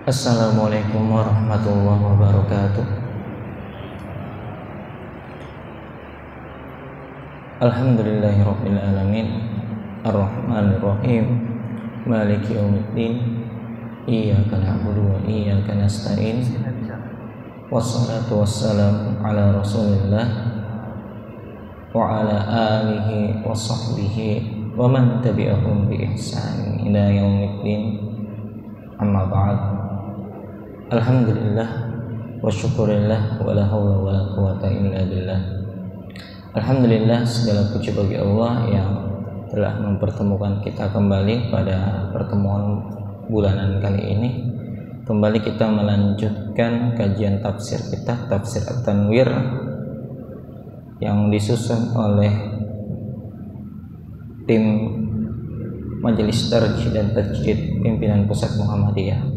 Assalamualaikum warahmatullahi wabarakatuh. Alhamdulillahirabbil alamin, arrahmanir rahim, maliki yaumiddin, iyyaka na'budu wa iyyaka nasta'in. Wassalatu wassalamu ala Rasulillah wa ala alihi wa sahbihi wa man tabi'ahum bi ihsan ila yaumiddin. Amma ba'd. Alhamdulillah wa syukurillah wa la hawla wa la quwata illa billah. Alhamdulillah, segala puji bagi Allah yang telah mempertemukan kita kembali pada pertemuan bulanan kali ini. Kembali kita melanjutkan kajian tafsir kita, Tafsir At-Tanwir, yang disusun oleh tim Majelis Tarjih dan Tajwid Pimpinan Pusat Muhammadiyah.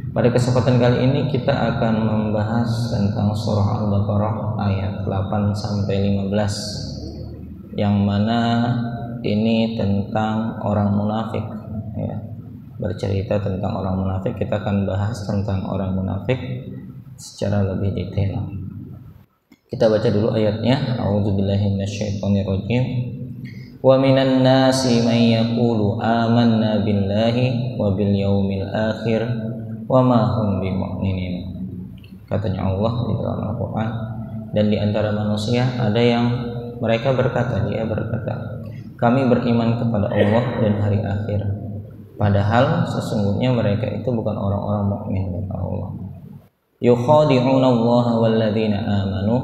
Pada kesempatan kali ini kita akan membahas tentang surah Al-Baqarah ayat 8 sampai 15, yang mana ini tentang orang munafik, ya. Bercerita tentang orang munafik. Kita akan bahas tentang orang munafik secara lebih detail. Kita baca dulu ayatnya. A'udzubillahi minasyaitonirrajim. Wa minan nasi man yaqulu amanna billahi wa bil yaumil akhir wa ma hum bimu'minin. Katanya Allah di dalam Al-Qur'an, dan di antara manusia ada yang mereka berkata, kami beriman kepada Allah dan hari akhir, padahal sesungguhnya mereka itu bukan orang-orang mukmin kata Allah. Yukhadi'una Allah walladzina amanu,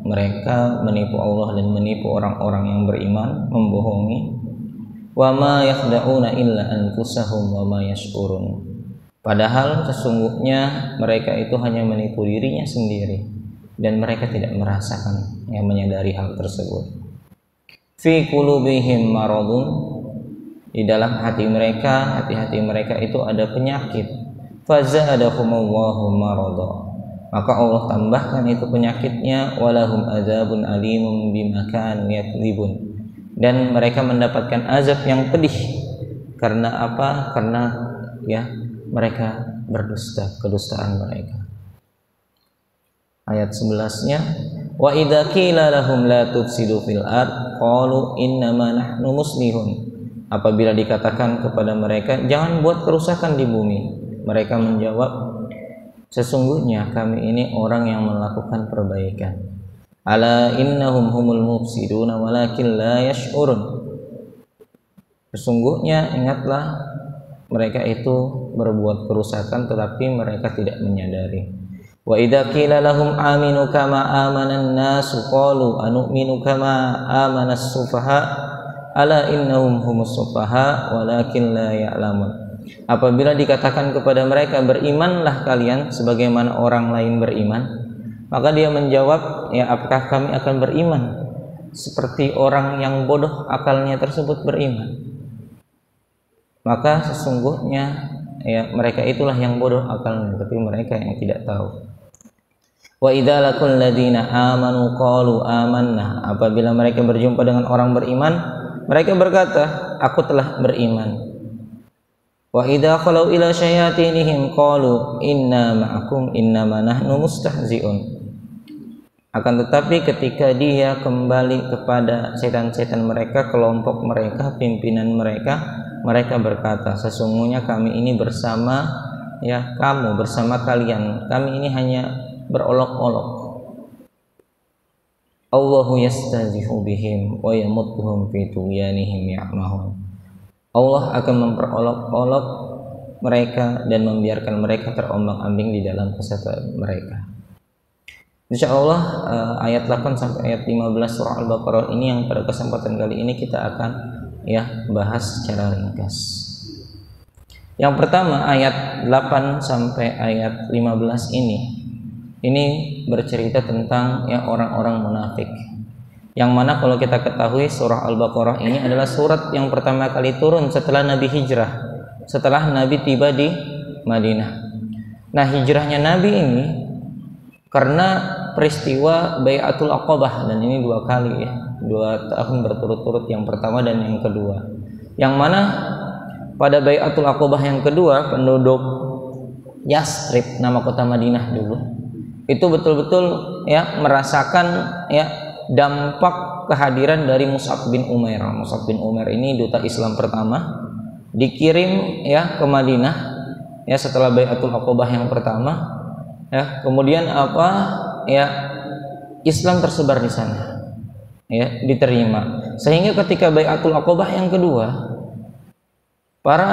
mereka menipu Allah dan menipu orang-orang yang beriman, membohongi. Wa ma yakhda'una illa anfusahum wa ma yash'urun, padahal sesungguhnya mereka itu hanya menipu dirinya sendiri dan mereka tidak merasakan, yang menyadari hal tersebut. Fi qulubihim maradun, di dalam hati mereka itu ada penyakit. Fazadahumullahu marada, maka Allah tambahkan itu penyakitnya. Walahum azabun alimun bima kanu yakdzibun, dan mereka mendapatkan azab yang pedih. Karena apa? Karena mereka berdusta, kedustaan mereka. Ayat 11-nya, wa idza qila lahum la tufsidu fil ard qalu innama nahnu muslihun, apabila dikatakan kepada mereka jangan buat kerusakan di bumi, mereka menjawab, sesungguhnya kami ini orang yang melakukan perbaikan. Ala innahum humul mufsiduna walakin la yash'urun, sesungguhnya ingatlah, mereka itu berbuat kerusakan tetapi mereka tidak menyadari. Wa idza qila lahum aminu kama amanan nasu qalu anu'minu kama amanas sufaha ala innahum humus sufaha walakin la ya'lamun, apabila dikatakan kepada mereka berimanlah kalian sebagaimana orang lain beriman, maka dia menjawab, apakah kami akan beriman seperti orang yang bodoh akalnya tersebut beriman? Maka sesungguhnya mereka itulah yang bodoh akalnya, tapi mereka yang tidak tahu. Wa idza laqul ladzina amanu qalu amanna, apabila mereka berjumpa dengan orang beriman, mereka berkata, aku telah beriman. Wa idza khalau ila syayatinihim qalu inna ma'akum innama nahnu mustahzi'un, akan tetapi ketika dia kembali kepada setan-setan mereka, kelompok mereka, pimpinan mereka, mereka berkata, sesungguhnya kami ini bersama kamu, bersama kalian, kami ini hanya berolok-olok. Allahu yastahzi'u bihim wa yamudduhum fi tughyanihim ya'mahun, Allah akan memperolok-olok mereka dan membiarkan mereka terombang-ambing di dalam kesesatan mereka. Insyaallah ayat 8 sampai ayat 15 surah Al-Baqarah ini yang pada kesempatan kali ini kita akan bahas secara ringkas. Yang pertama, ayat 8 sampai ayat 15 ini bercerita tentang orang-orang munafik, yang mana kalau kita ketahui surah Al-Baqarah ini adalah surat yang pertama kali turun setelah Nabi hijrah, setelah Nabi tiba di Madinah. Nah, hijrahnya Nabi ini karena peristiwa Bai'atul Aqabah, dan ini 2 kali 2 tahun berturut-turut, yang pertama dan yang kedua, yang mana pada Bai'atul Aqabah yang kedua penduduk Yastrib, nama kota Madinah dulu, itu betul-betul ya merasakan ya dampak kehadiran dari Mus'ab bin Umair. Mus'ab bin Umair ini duta Islam pertama, dikirim ya ke Madinah ya setelah Bai'atul Aqabah yang pertama ya. Kemudian apa ya, Islam tersebar di sana ya, diterima, sehingga ketika Bai'atul Aqabah yang kedua, para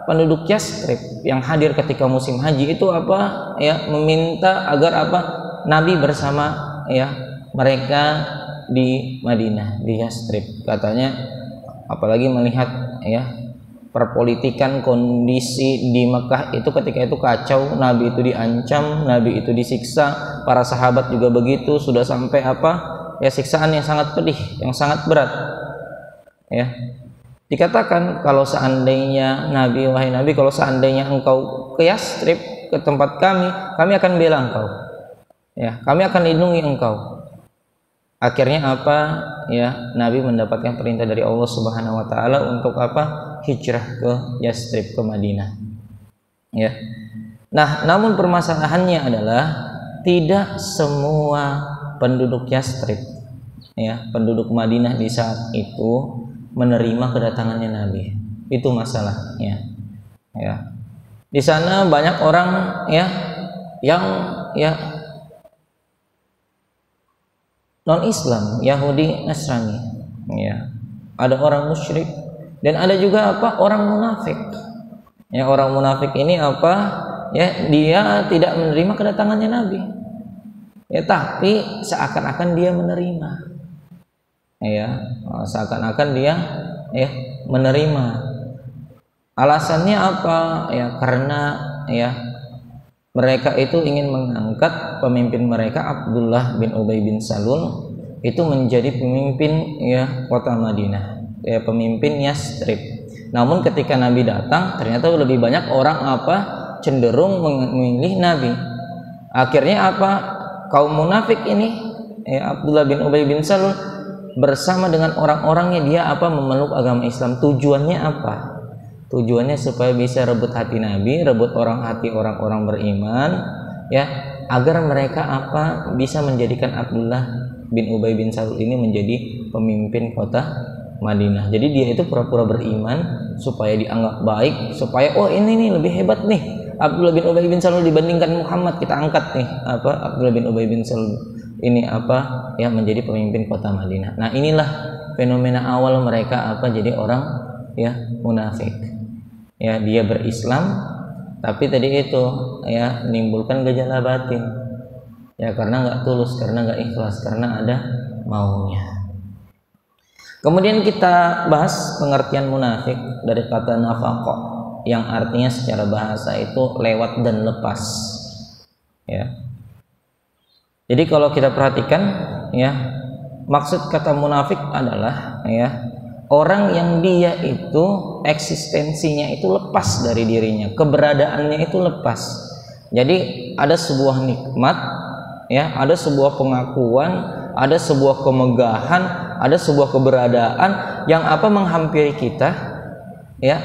penduduk Yastrib yang hadir ketika musim haji itu apa ya, meminta agar apa, Nabi bersama ya mereka di Madinah, di Yastrib. Katanya apalagi melihat ya perpolitikan kondisi di Mekah itu ketika itu kacau, Nabi itu diancam, Nabi itu disiksa, para sahabat juga begitu, sudah sampai apa ya, siksaan yang sangat pedih, yang sangat berat ya. Dikatakan kalau seandainya Nabi, wahai Nabi, kalau seandainya engkau ke Yastrib, ke tempat kami akan bela engkau ya, kami akan lindungi engkau. Akhirnya apa ya, Nabi mendapatkan perintah dari Allah Subhanahu wa taala untuk apa, hijrah ke Yastrib, ke Madinah ya. Nah, namun permasalahannya adalah tidak semua penduduk Yastrib ya, penduduk Madinah di saat itu menerima kedatangannya Nabi. Itu masalahnya ya. Di sana banyak orang ya yang ya non Islam, Yahudi, Nasrani ya. Ada orang musyrik dan ada juga apa, orang munafik ya. Orang munafik ini apa ya, dia tidak menerima kedatangannya Nabi ya, tapi seakan-akan dia menerima ya, seakan-akan dia ya menerima. Alasannya apa ya, karena ya mereka itu ingin mengangkat pemimpin mereka Abdullah bin Ubay bin Salul itu menjadi pemimpin ya kota Madinah ya, pemimpin Yastrib. Namun ketika Nabi datang, ternyata lebih banyak orang apa, cenderung memilih Nabi. Akhirnya apa, kaum munafik ini ya, Abdullah bin Ubay bin Salul bersama dengan orang-orangnya dia apa, memeluk agama Islam. Tujuannya apa? Tujuannya supaya bisa rebut hati Nabi, rebut hati orang-orang beriman ya, agar mereka apa, bisa menjadikan Abdullah bin Ubay bin Salul ini menjadi pemimpin kota Madinah. Jadi dia itu pura-pura beriman supaya dianggap baik, supaya oh ini nih lebih hebat nih Abdullah bin Ubay bin Salul dibandingkan Muhammad, kita angkat nih apa, Abdullah bin Ubay bin Salul ini apa ya menjadi pemimpin kota Madinah. Nah, inilah fenomena awal mereka apa, jadi orang ya munafik ya. Dia berislam tapi tadi itu ya menimbulkan gejala batin ya, karena nggak tulus, karena nggak ikhlas, karena ada maunya. Kemudian kita bahas pengertian munafik dari kata nafaqah, yang artinya secara bahasa itu lewat dan lepas ya. Jadi kalau kita perhatikan ya, maksud kata munafik adalah ya orang yang dia itu eksistensinya itu lepas dari dirinya, keberadaannya itu lepas. Jadi ada sebuah nikmat ya, ada sebuah pengakuan, ada sebuah kemegahan, ada sebuah keberadaan yang apa menghampiri kita ya,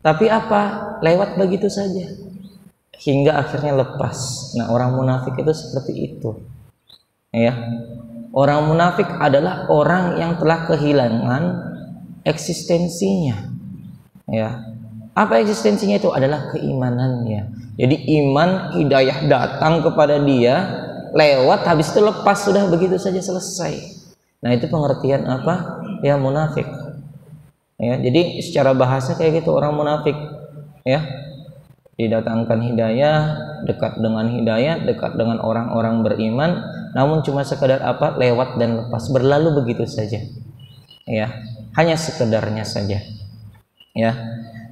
tapi apa, lewat begitu saja hingga akhirnya lepas. Nah, orang munafik itu seperti itu ya. Orang munafik adalah orang yang telah kehilangan eksistensinya ya. Apa eksistensinya? Itu adalah keimanannya. Jadi iman, hidayah datang kepada dia lewat, habis itu lepas, sudah begitu saja selesai. Nah, itu pengertian apa ya, munafik ya. Jadi secara bahasa kayak gitu orang munafik ya, didatangkan hidayah, dekat dengan hidayah, dekat dengan orang-orang beriman, namun cuma sekadar apa, lewat dan lepas, berlalu begitu saja ya, hanya sekedarnya saja ya.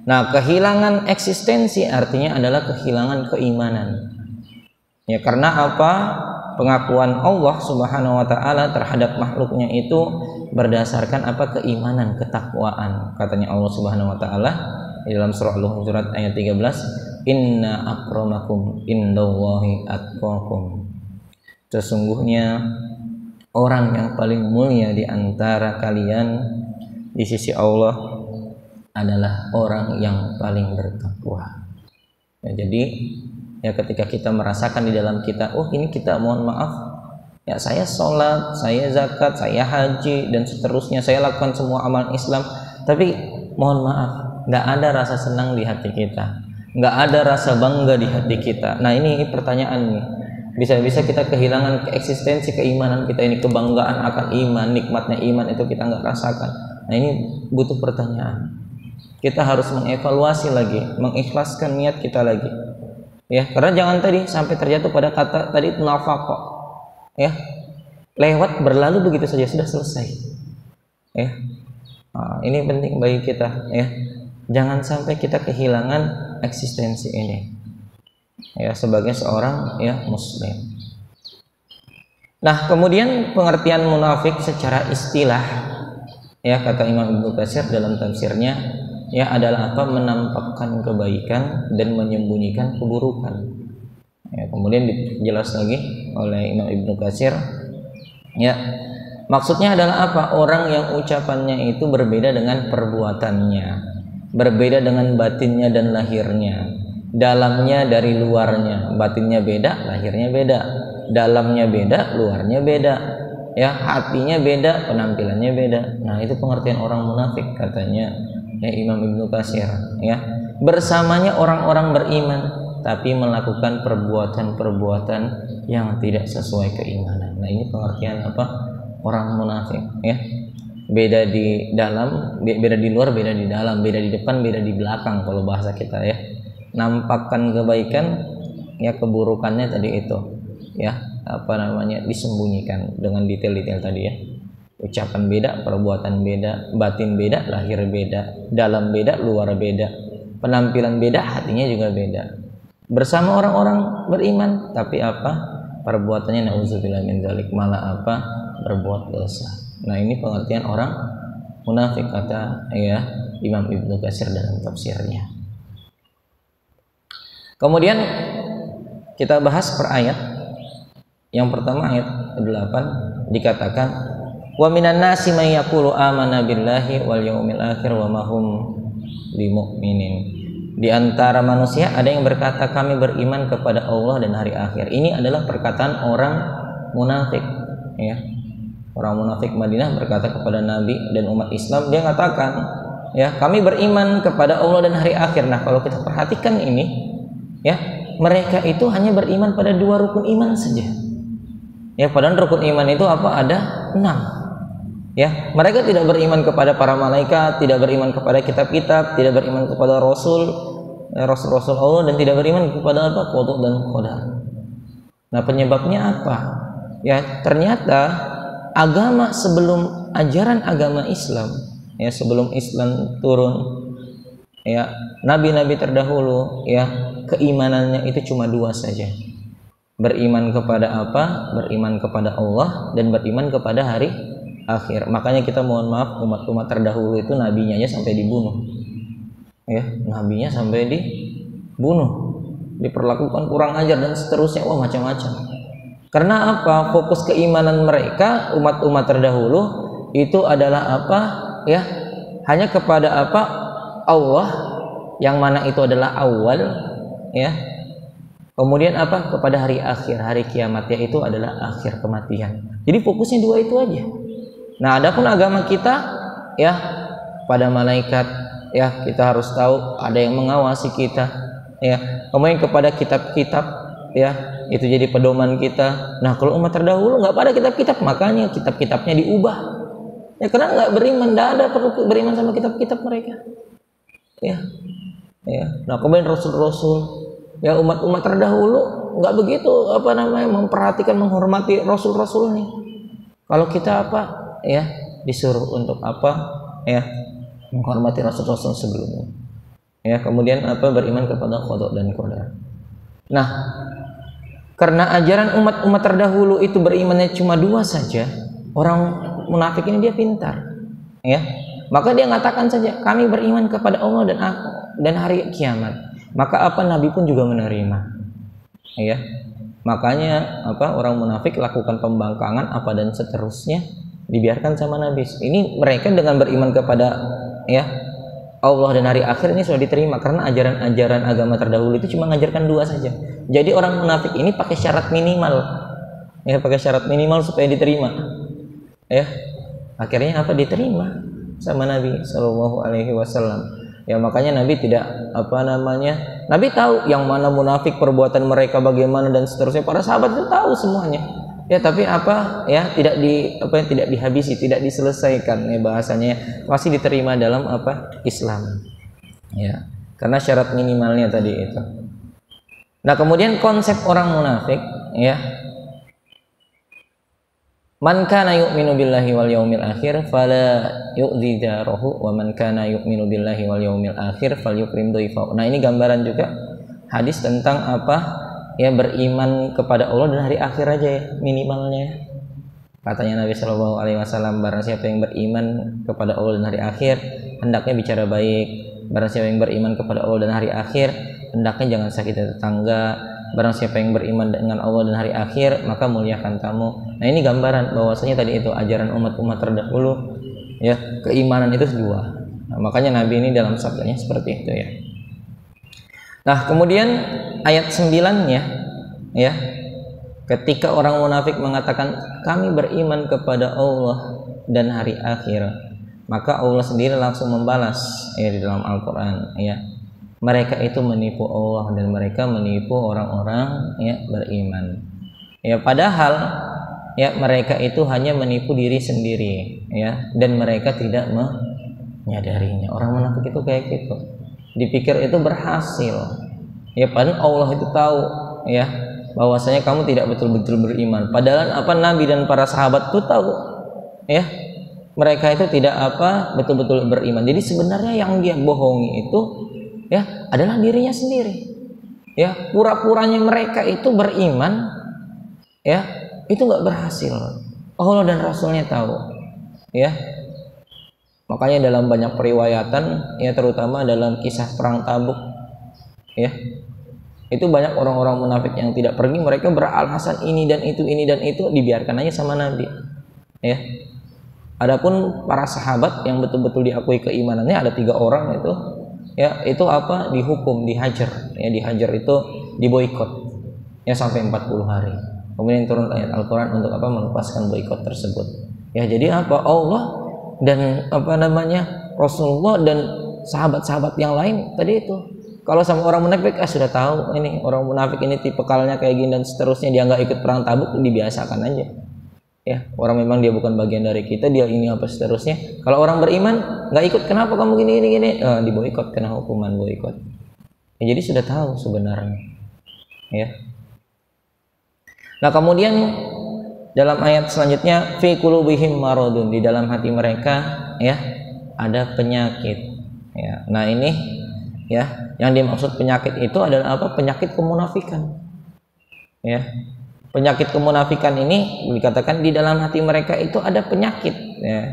Nah, kehilangan eksistensi artinya adalah kehilangan keimanan ya, karena apa, pengakuan Allah Subhanahu wa taala terhadap makhluknya itu berdasarkan apa, keimanan, ketakwaan. Katanya Allah Subhanahu wa taala di dalam surah Al-Hujurat ayat 13, inna akramakum indallahi atqakum, sesungguhnya orang yang paling mulia di antara kalian di sisi Allah adalah orang yang paling bertakwa Ya, jadi ya ketika kita merasakan di dalam kita, oh ini kita mohon maaf, ya saya sholat, saya zakat, saya haji dan seterusnya, saya lakukan semua amal Islam, tapi mohon maaf, nggak ada rasa senang di hati kita, nggak ada rasa bangga di hati kita. Nah ini pertanyaan nih, bisa-bisa kita kehilangan eksistensi keimanan kita ini, kebanggaan akan iman, nikmatnya iman itu kita nggak rasakan. Nah ini butuh pertanyaan. Kita harus mengevaluasi lagi, mengikhlaskan niat kita lagi. Ya, karena jangan tadi sampai terjatuh pada kata tadi nafaqah. Ya. Lewat berlalu begitu saja sudah selesai. Ya. Nah, ini penting bagi kita, ya. Jangan sampai kita kehilangan eksistensi ini. Ya, sebagai seorang ya muslim. Nah, kemudian pengertian munafik secara istilah, ya kata Imam Ibnu Katsir dalam tafsirnya, ya adalah apa? Menampakkan kebaikan dan menyembunyikan keburukan. Ya, kemudian dijelas lagi oleh Imam Ibnu Katsir, ya maksudnya adalah apa? Orang yang ucapannya itu berbeda dengan perbuatannya, berbeda dengan batinnya dan lahirnya, dalamnya dari luarnya, batinnya beda, lahirnya beda, dalamnya beda, luarnya beda, ya hatinya beda, penampilannya beda. Nah itu pengertian orang munafik katanya ya Imam Ibnu Katsir, ya bersamanya orang-orang beriman tapi melakukan perbuatan-perbuatan yang tidak sesuai keimanan. Nah ini pengertian apa orang munafik, ya beda di dalam, beda di luar, beda di dalam, beda di depan, beda di belakang kalau bahasa kita, ya nampakkan kebaikan, ya keburukannya tadi itu, ya apa namanya disembunyikan dengan detail-detail tadi, ya ucapan beda, perbuatan beda, batin beda, lahir beda, dalam beda, luar beda, penampilan beda, hatinya juga beda. Bersama orang-orang beriman, tapi apa? Perbuatannya nauzubillah min dzalik, malah apa? Berbuat dosa. Nah, ini pengertian orang munafik kata ya Imam Ibnu Katsir dalam tafsirnya. Kemudian kita bahas per ayat. Yang pertama ayat 8 dikatakan wa minan nasi may yaqulu amanna billahi wal yaumil akhir wa ma hum bimumin. Di antara manusia ada yang berkata kami beriman kepada Allah dan hari akhir. Ini adalah perkataan orang munafik, ya. Orang munafik Madinah berkata kepada Nabi dan umat Islam, dia katakan, ya, kami beriman kepada Allah dan hari akhir. Nah, kalau kita perhatikan ini, ya, mereka itu hanya beriman pada 2 rukun iman saja. Ya, padahal rukun iman itu apa? Ada 6. Ya, mereka tidak beriman kepada para malaikat, tidak beriman kepada kitab-kitab, tidak beriman kepada rasul-rasul Allah, dan tidak beriman kepada apa? Qada dan qadar. Nah, penyebabnya apa? Ya, ternyata agama sebelum ajaran agama Islam, ya sebelum Islam turun, ya nabi-nabi terdahulu, ya keimanannya itu cuma 2 saja. Beriman kepada apa? Beriman kepada Allah dan beriman kepada hari akhir. Makanya kita mohon maaf, umat-umat terdahulu itu nabinya aja sampai dibunuh, ya nabinya sampai dibunuh, diperlakukan kurang ajar dan seterusnya, wah macam-macam. Karena apa? Fokus keimanan mereka umat-umat terdahulu itu adalah apa? Ya hanya kepada apa? Allah, yang mana itu adalah awal, ya. Kemudian apa? Kepada hari akhir, hari kiamat, yaitu adalah akhir kematian. Jadi fokusnya 2 itu aja. Nah, adapun agama kita, ya pada malaikat, ya kita harus tahu ada yang mengawasi kita, ya. Kemudian kepada kitab-kitab, ya itu jadi pedoman kita. Nah, kalau umat terdahulu nggak pada kitab-kitab, makanya kitab-kitabnya diubah. Ya karena nggak beriman, nggak ada perlu beriman sama kitab-kitab mereka. Ya. Nah, kemudian rasul-rasul, ya umat-umat terdahulu nggak begitu apa namanya memperhatikan, menghormati rasul-rasul nih. Kalau kita apa? Ya disuruh untuk apa? Ya menghormati rasul-rasul sebelumnya. Ya kemudian apa? Beriman kepada qada dan qadar. Nah, karena ajaran umat-umat terdahulu itu berimannya cuma 2 saja, orang munafik ini dia pintar, ya. Maka dia mengatakan saja, kami beriman kepada Allah dan hari kiamat. Maka apa? Nabi pun juga menerima, ya. Makanya apa? Orang munafik lakukan pembangkangan apa dan seterusnya dibiarkan sama Nabi. Ini mereka dengan beriman kepada ya Allah dan hari akhir ini sudah diterima, karena ajaran-ajaran agama terdahulu itu cuma mengajarkan dua saja. Jadi orang munafik ini pakai syarat minimal, ya, pakai syarat minimal supaya diterima, ya. Akhirnya apa? Diterima sama Nabi Shallallahu Alaihi Wasallam. Ya, makanya Nabi tidak Nabi tahu yang mana munafik, perbuatan mereka bagaimana dan seterusnya. Para sahabat itu tahu semuanya. Ya, tapi tidak dihabisi, tidak diselesaikan, ya, bahasanya masih diterima dalam Islam. Ya, karena syarat minimalnya tadi itu. Nah, kemudian konsep orang munafik, ya. Man kana yu'minu billahi wal yaumil akhir fala yu'dzi jarahu wa man kana yu'minu billahi wal yaumil akhir falyukrim dhaifahu. Nah, ini gambaran juga hadis tentang ya, beriman kepada Allah dan hari akhir aja, ya, minimalnya. Katanya Nabi Shallallahu Alaihi Wasallam, barang siapa yang beriman kepada Allah dan hari akhir, hendaknya bicara baik. Barang siapa yang beriman kepada Allah dan hari akhir, hendaknya jangan sakiti tetangga. Barang siapa yang beriman dengan Allah dan hari akhir, maka muliakan tamu. Nah, ini gambaran bahwasanya tadi itu ajaran umat-umat terdahulu, ya, keimanan itu dua. Nah, makanya Nabi ini dalam sabdanya seperti itu, ya. Nah, kemudian ayat 9-nya, ya, ketika orang munafik mengatakan kami beriman kepada Allah dan hari akhir, maka Allah sendiri langsung membalas, ya, di dalam Al-Quran, ya, mereka itu menipu Allah dan mereka menipu orang-orang, ya, beriman. Ya, padahal, ya, mereka itu hanya menipu diri sendiri, ya, dan mereka tidak menyadarinya. Orang munafik itu kayak gitu, dipikir itu berhasil, ya, padahal Allah itu tahu, ya, bahwasanya kamu tidak betul-betul beriman. Padahal Nabi dan para sahabat itu tahu, ya, mereka itu tidak betul-betul beriman. Jadi sebenarnya yang dia bohongi itu, ya, adalah dirinya sendiri. Ya, pura-puranya mereka itu beriman, ya, itu nggak berhasil. Allah dan Rasulnya tahu, ya. Makanya dalam banyak periwayatan, ya, terutama dalam kisah perang Tabuk, ya, itu banyak orang-orang munafik yang tidak pergi. Mereka beralasan ini dan itu, dibiarkan aja sama Nabi, ya. Adapun para sahabat yang betul-betul diakui keimanannya ada 3 orang itu, ya, itu dihukum, dihajar, ya, dihajar itu diboikot, ya, sampai 40 hari. Kemudian turun ayat Al-Quran untuk melepaskan boikot tersebut. Ya, jadi Allah dan Rasulullah dan sahabat-sahabat yang lain tadi itu, kalau sama orang munafik sudah tahu ini orang munafik ini tipikalnya kayak gini dan seterusnya, dia nggak ikut perang Tabuk, dibiasakan aja, ya, orang memang dia bukan bagian dari kita, dia ini seterusnya. Kalau orang beriman nggak ikut, kenapa kamu gini, diboikot, kena hukuman boikot. Ya, jadi sudah tahu sebenarnya, ya. Nah, kemudian dalam ayat selanjutnya, fi qulubihim maradun, di dalam hati mereka, ya, ada penyakit, ya. Nah, ini, ya, yang dimaksud penyakit itu adalah penyakit kemunafikan, ya. Penyakit kemunafikan ini dikatakan di dalam hati mereka itu ada penyakit, ya.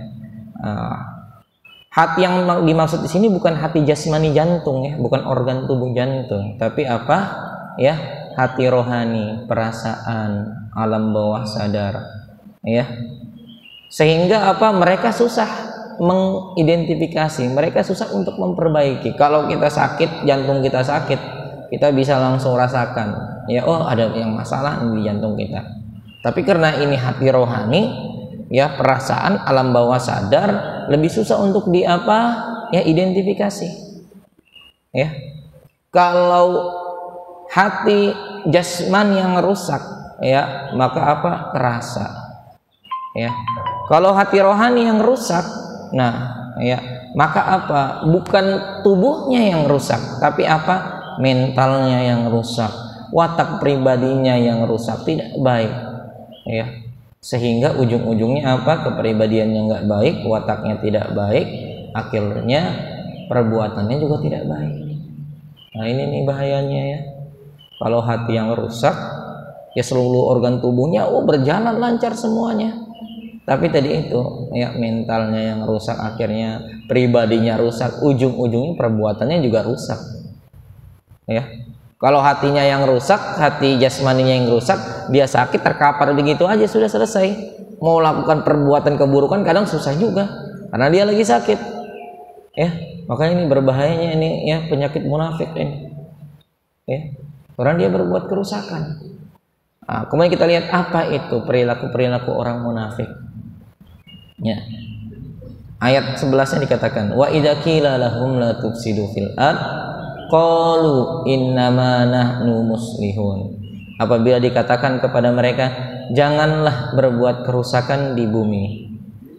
Hati yang dimaksud di sini bukan hati jasmani jantung, ya, bukan organ tubuh jantung, tapi ya, hati rohani, perasaan, alam bawah sadar, ya. Sehingga mereka susah mengidentifikasi, mereka susah untuk memperbaiki. Kalau kita sakit, jantung kita sakit, kita bisa langsung rasakan, ya, oh ada yang masalah di jantung kita. Tapi karena ini hati rohani, ya, perasaan, alam bawah sadar, lebih susah untuk ya, identifikasi, ya. Kalau hati jasman yang rusak, ya, maka terasa, ya. Kalau hati rohani yang rusak, nah, ya, maka bukan tubuhnya yang rusak, tapi mentalnya yang rusak, watak pribadinya yang rusak, tidak baik, ya. Sehingga ujung-ujungnya kepribadiannya nggak baik, wataknya tidak baik, akhirnya perbuatannya juga tidak baik. Nah, ini nih bahayanya, ya. Kalau hati yang rusak, ya, seluruh organ tubuhnya berjalan lancar semuanya. Tapi tadi itu, ya, mentalnya yang rusak, akhirnya pribadinya rusak, ujung-ujungnya perbuatannya juga rusak, ya. Kalau hatinya yang rusak, hati jasmaninya yang rusak, dia sakit terkapar begitu aja sudah selesai. Mau lakukan perbuatan keburukan kadang susah juga karena dia lagi sakit, ya. Maka ini berbahayanya ini ya penyakit munafik ini. Ya. Orang dia berbuat kerusakan. Kemudian kita lihat apa itu perilaku orang munafik. Ya. Ayat 11-nya dikatakan wa idza qila lahum la tufsidu fil ard qalu innama nahnu muslihun. Apabila dikatakan kepada mereka janganlah berbuat kerusakan di bumi.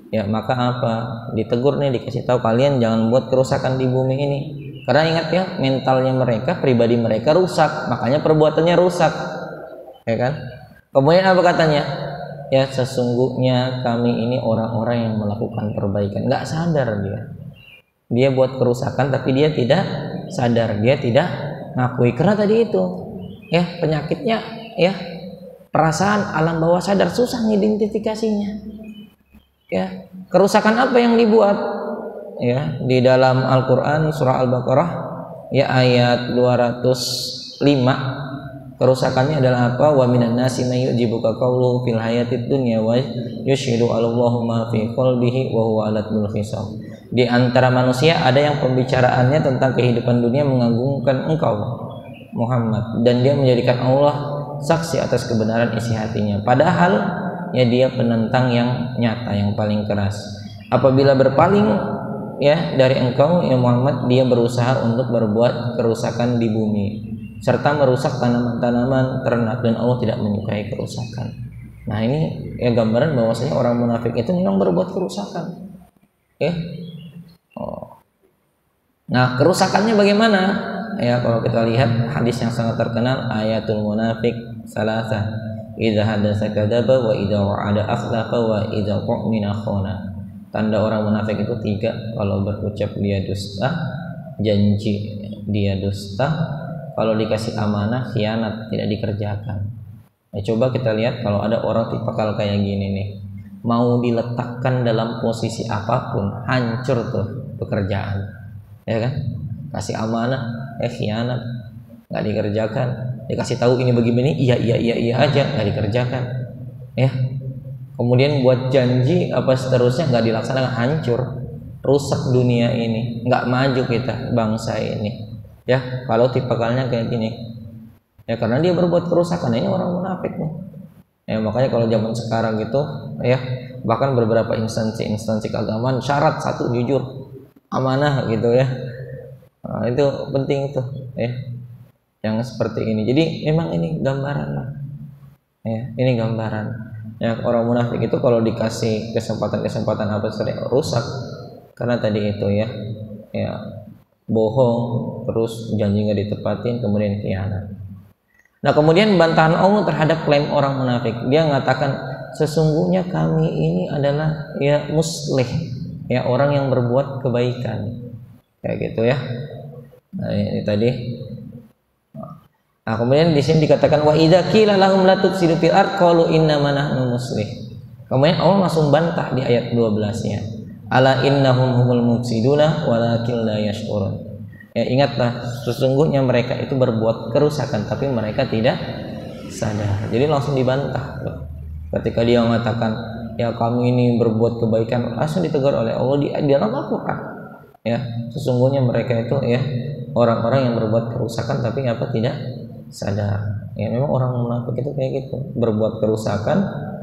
Ya, maka apa? Ditegur nih, dikasih tahu kalian jangan buat kerusakan di bumi ini. Karena ingat ya, mentalnya mereka, pribadi mereka rusak, makanya perbuatannya rusak. Ya kan? Kemudian apa katanya? Ya, sesungguhnya kami ini orang-orang yang melakukan perbaikan. Nggak sadar dia buat kerusakan tapi dia tidak sadar, dia tidak ngakui. Karena tadi itu ya penyakitnya ya perasaan alam bawah sadar, susah ngidentifikasinya. Ya, kerusakan apa yang dibuat? Ya, di dalam Al-Qur'an surah Al-Baqarah ya ayat 205 kerusakannya adalah apa? Wa minan nasi may yujibuka qawluhu fil hayatid dunya wa yusyhidu 'alallahu ma fi qalbihi wa huwa alatul khisam. Di antara manusia ada yang pembicaraannya tentang kehidupan dunia mengagungkan engkau Muhammad, dan dia menjadikan Allah saksi atas kebenaran isi hatinya, padahal ya dia penentang yang nyata, yang paling keras. Apabila berpaling ya dari engkau ya Muhammad, dia berusaha untuk berbuat kerusakan di bumi serta merusak tanaman-tanaman ternak, dan Allah tidak menyukai kerusakan. Nah, ini ya gambaran bahwasanya orang munafik itu memang berbuat kerusakan. Ya. Nah, kerusakannya bagaimana? Ya, kalau kita lihat hadis yang sangat terkenal, ayatul munafik salasah. Idza hadatsa kadzaba wa idza wa'ada akhlafa wa idza qamina khana. Tanda orang munafik itu 3, kalau berucap dia dusta, janji dia dusta, kalau dikasih amanah khianat, tidak dikerjakan. Nah, coba kita lihat kalau ada orang tipikal kayak gini nih, mau diletakkan dalam posisi apapun hancur tuh pekerjaan, ya kan? Kasih amanah khianat, nggak dikerjakan. Dikasih tahu ini begini, iya aja, nggak dikerjakan. Ya, kemudian buat janji apa seterusnya nggak dilaksanakan, hancur, rusak dunia ini, nggak maju kita bangsa ini. Ya, kalau tipikalnya kayak gini, ya karena dia berbuat kerusakan, ini orang munafik nih. Ya, makanya kalau zaman sekarang gitu, ya bahkan beberapa instansi keagamaan syarat 1 jujur, amanah gitu ya. Nah, itu penting itu, ya. Yang seperti ini. Jadi memang ini gambaran, ya, ini gambaran. Ya, orang munafik itu kalau dikasih kesempatan apa sering rusak, karena tadi itu ya bohong, terus janji nggak ditepatin, kemudian khianat. Nah, kemudian bantahan Allah terhadap klaim orang munafik, dia mengatakan sesungguhnya kami ini adalah ya muslih, ya orang yang berbuat kebaikan, kayak gitu ya. Nah, ini tadi. Nah, kemudian di sini dikatakan wa idza qila lahum la tufsidu fil ard qalu innama nahnu muslih. Kemudian Allah langsung bantah di ayat 12-nya. Ala innahum humul mufsiduna walakin la yash'urun. Ya, ingatlah sesungguhnya mereka itu berbuat kerusakan tapi mereka tidak sadar. Jadi langsung dibantah. Ketika dia mengatakan ya kamu ini berbuat kebaikan, langsung ditegur oleh Allah di dalam Al-Qur'an. Ya, sesungguhnya mereka itu ya orang-orang yang berbuat kerusakan tapi apa tidak sadar. Ya, memang orang munafik itu kayak gitu, berbuat kerusakan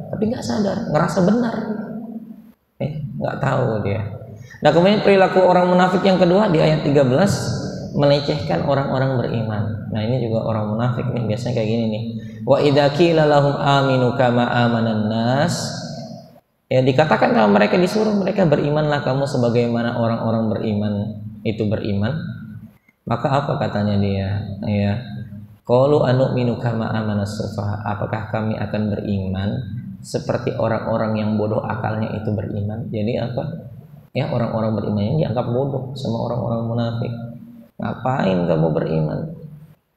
tapi nggak sadar, ngerasa benar, nggak tahu dia. Nah, kemudian perilaku orang munafik yang kedua di ayat 13, melecehkan orang-orang beriman. Nah, ini juga orang munafik nih, biasanya kayak gini nih. Wa idza qila lahum aminu kama amanan nas, ya dikatakan kalau mereka disuruh mereka berimanlah kamu sebagaimana orang-orang beriman itu beriman, maka apa katanya dia? Ya, qalu anu'minu kama amanas sufaha, apakah kami akan beriman seperti orang-orang yang bodoh akalnya itu beriman? Jadi apa? Ya, orang-orang beriman ini dianggap bodoh sama orang-orang munafik. Ngapain kamu beriman?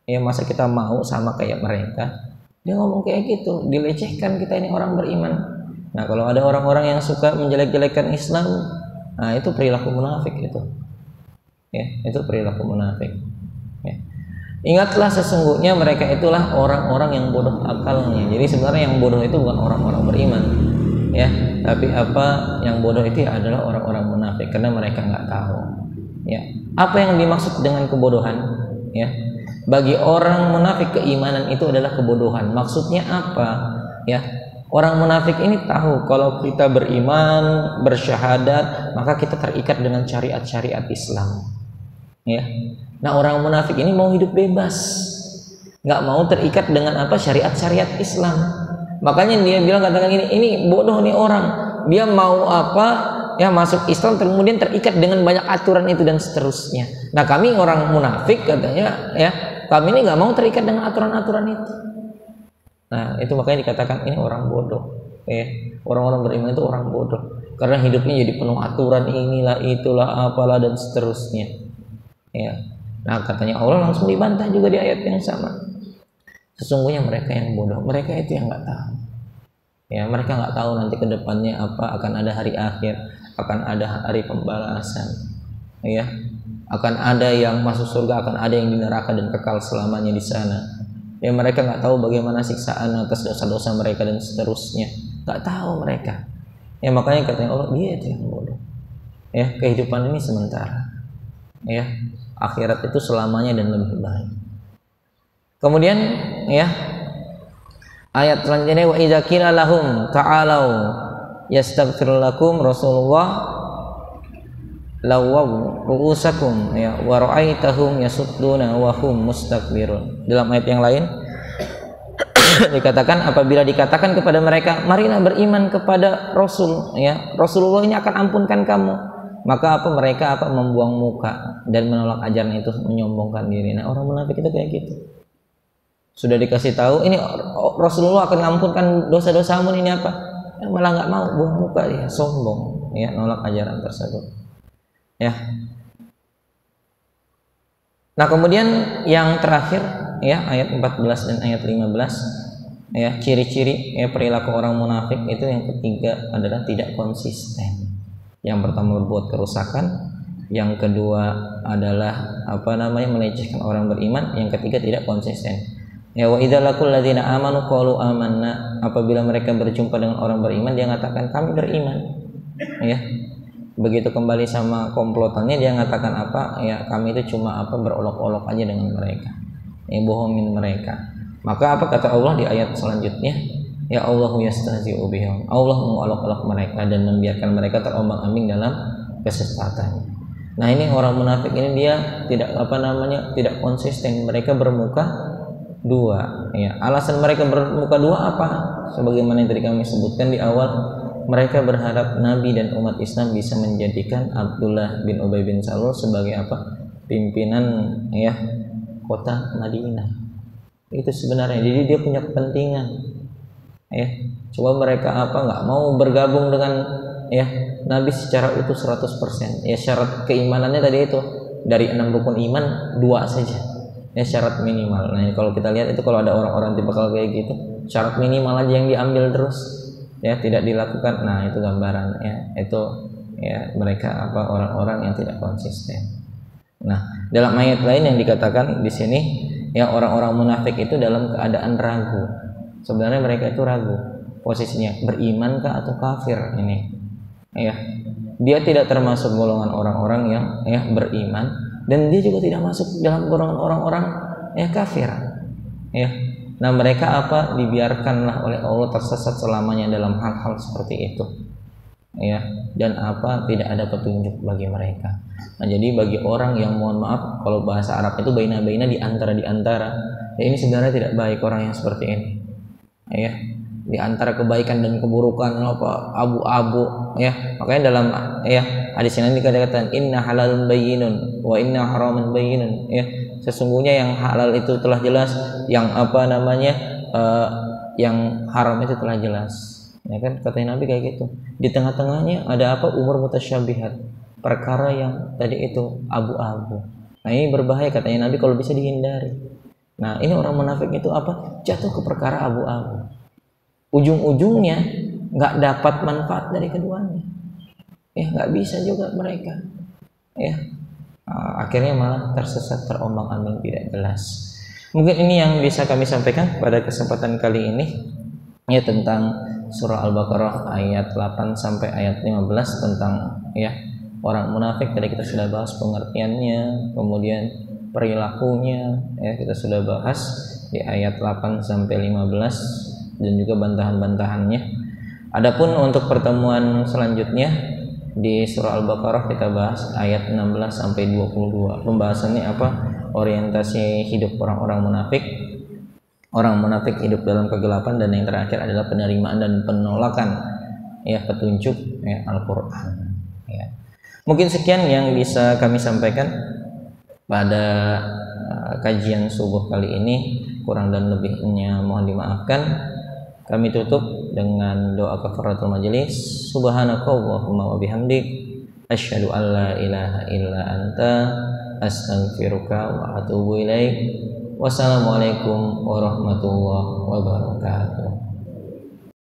Ya, masa kita mau sama kayak mereka? Dia ngomong kayak gitu, dilecehkan kita ini orang beriman. Nah, kalau ada orang-orang yang suka menjelek-jelekkan Islam, nah itu perilaku munafik itu. Ya, itu perilaku munafik. Ya. Ingatlah sesungguhnya mereka itulah orang-orang yang bodoh akalnya. Jadi sebenarnya yang bodoh itu bukan orang-orang beriman, ya, tapi apa yang bodoh itu adalah orang-orang munafik karena mereka nggak tahu. Ya, Apa yang dimaksud dengan kebodohan? Ya, bagi orang munafik keimanan itu adalah kebodohan. Maksudnya apa? Ya, orang munafik ini tahu kalau kita beriman, bersyahadat, maka kita terikat dengan syariat-syariat Islam. Ya, nah orang munafik ini mau hidup bebas, nggak mau terikat dengan apa syariat-syariat Islam. Makanya dia bilang, katakan ini bodoh nih orang. Dia mau apa? Ya, masuk Islam kemudian terikat dengan banyak aturan itu dan seterusnya. Nah, kami orang munafik katanya, ya, kami ini nggak mau terikat dengan aturan-aturan itu. Nah, itu makanya dikatakan ini orang bodoh. Orang-orang beriman itu orang bodoh karena hidupnya jadi penuh aturan, inilah itulah apalah dan seterusnya. Ya. Nah, katanya Allah langsung dibantah juga di ayat yang sama. Sesungguhnya mereka yang bodoh, mereka itu yang nggak tahu. Ya, mereka nggak tahu nanti kedepannya apa, akan ada hari akhir, akan ada hari pembalasan, ya, akan ada yang masuk surga, akan ada yang di neraka dan kekal selamanya di sana. Ya, mereka nggak tahu bagaimana siksaan atas dosa-dosa mereka dan seterusnya, nggak tahu mereka. Ya, makanya katanya Allah, dia itu yang bodoh. Ya, kehidupan ini sementara, ya, akhirat itu selamanya dan lebih baik. Kemudian, ya, ayat selanjutnya, wa idza qila lahum ta'alau yastaghfir lakum Rasulullah lawaw ru'usakum ya wa ra'aitahum yasudduna wa hum mustakbirun. Dalam ayat yang lain dikatakan, apabila dikatakan kepada mereka, marilah beriman kepada Rasul, ya, Rasulullah ini akan ampunkan kamu, maka apa mereka membuang muka dan menolak ajaran itu, menyombongkan diri. Nah, orang munafik itu kayak gitu. Sudah dikasih tahu ini Rasulullah akan mengampunkan dosa-dosamu, ini apa? Malah nggak mau, buang muka, ya, sombong, ya, nolak ajaran tersebut. Ya. Nah, kemudian yang terakhir, ya, ayat 14 dan ayat 15, ya, ciri-ciri, ya, perilaku orang munafik itu yang ketiga adalah tidak konsisten. Yang pertama berbuat kerusakan, yang kedua adalah melecehkan orang beriman, yang ketiga tidak konsisten. Ya, wa idza laqul ladzina amanu qalu amanna, apabila mereka berjumpa dengan orang beriman dia mengatakan kami beriman. Ya. Begitu kembali sama komplotannya dia mengatakan apa? Ya, kami itu cuma berolok-olok aja dengan mereka. Ya, bohongin mereka. Maka apa kata Allah di ayat selanjutnya? Ya Allahu yastahzi'u bihim. Allah mengolok-olok mereka dan membiarkan mereka terombang-ambing dalam kesesatan. Nah, ini orang munafik ini dia tidak tidak konsisten. Mereka bermuka dua, ya. Alasan mereka bermuka dua apa? Sebagaimana yang tadi kami sebutkan di awal, mereka berharap Nabi dan umat Islam bisa menjadikan Abdullah bin Ubay bin Salul sebagai pimpinan, ya, kota Madinah. Itu sebenarnya. Jadi dia punya kepentingan, ya. Coba mereka nggak mau bergabung dengan, ya, Nabi secara utuh 100%. Ya, syarat keimanannya tadi itu dari 6 rukun iman 2 saja. Ya, syarat minimal. Nah, kalau kita lihat itu kalau ada orang-orang tipe kalau kayak gitu, syarat minimal aja yang diambil terus, ya, tidak dilakukan. Nah, itu gambaran, ya, itu, ya, mereka orang-orang yang tidak konsisten. Nah, dalam ayat lain yang dikatakan di sini, ya, orang-orang munafik itu dalam keadaan ragu. Sebenarnya mereka itu ragu posisinya, berimankah atau kafir ini. Ya, dia tidak termasuk golongan orang-orang yang, ya, beriman, dan dia juga tidak masuk dalam golongan orang-orang, ya, kafir. Ya. Nah, mereka dibiarkanlah oleh Allah tersesat selamanya dalam hal-hal seperti itu. Ya, dan tidak ada petunjuk bagi mereka. Nah, jadi bagi orang yang, mohon maaf kalau bahasa Arab itu baina-baina, di antara, ya, ini sebenarnya tidak baik orang yang seperti ini. Ya, di antara kebaikan dan keburukan abu-abu, ya. Makanya dalam, ya, hadis ini dikatakan inna halalun bayyinun wa inna haramun bayyinun, ya. Sesungguhnya yang halal itu telah jelas, yang yang haram itu telah jelas. Ya kan, kata Nabi kayak gitu. Di tengah-tengahnya ada umur mutasyabihat, perkara yang tadi itu abu-abu. Nah, ini berbahaya katanya Nabi kalau bisa dihindari. Nah, ini orang munafik itu jatuh ke perkara abu-abu. Ujung-ujungnya nggak dapat manfaat dari keduanya, ya, nggak bisa juga mereka, ya, akhirnya malah tersesat, terombang-ambing, tidak jelas. Mungkin ini yang bisa kami sampaikan pada kesempatan kali ini, ya, tentang surah Al-Baqarah ayat 8 sampai ayat 15 tentang, ya, orang munafik tadi kita sudah bahas pengertiannya, kemudian perilakunya ya kita sudah bahas di ayat 8 sampai 15 dan juga bantahan-bantahannya. Adapun untuk pertemuan selanjutnya di surah Al-Baqarah kita bahas ayat 16 sampai 22. Pembahasannya apa? Orientasi hidup orang-orang munafik. Orang munafik hidup dalam kegelapan, dan yang terakhir adalah penerimaan dan penolakan ya petunjuk ya Al-Qur'an ya. Mungkin sekian yang bisa kami sampaikan pada kajian subuh kali ini. Kurang dan lebihnya mohon dimaafkan. Kami tutup dengan doa kafaratul majelis. Subhanakallahumma wa bihamdik asyhadu an la ilaha illa anta astaghfiruka wa atubu ilaik. Wassalamualaikum warahmatullahi wabarakatuh.